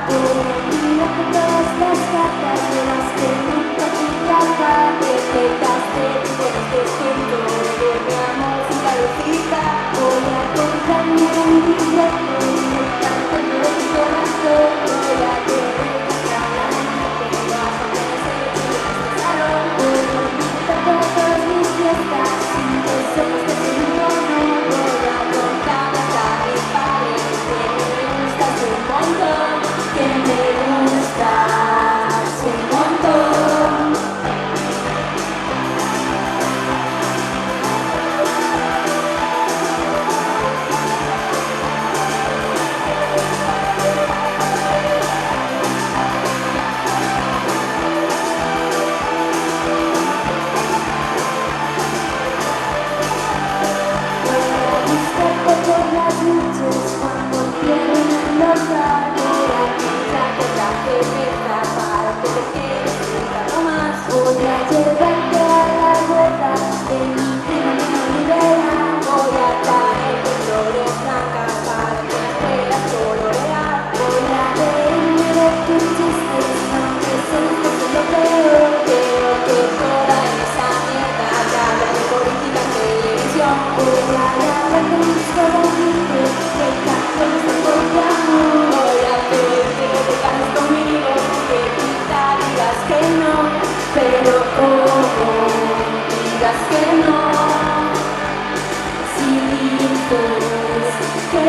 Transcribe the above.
Mira con todas las cartas de las que nunca jugaba, que te daste por este ejemplo de mi amor sin calorcita. Voy a comprarme un billete y tanto de mi corazón. Voy a tener que hablar que vas a conocer en este salón. Voy a invitar todas mis fiestas sin deseos de seguro no. Voy a contarle a mis padres que me gustas un montón. Que me gustas un montón. Voy a buscarte por las noches cuando quiero enlotar. Para que te quedes un más. Voy a llevarte a la boda de mi prima de Olivera. Voy a traerte flores blancas para que las puedas colorear. Voy a reírme de tus chistes, aunque sé que es lo peor. Quiero que toda esa mierda que habla de política en televisión. Voy a grabarte un disco bonito de canciones de poliamor. Voy a pedirte que te cases conmigo, que quizá digas que no, pero como digas que no, si dices que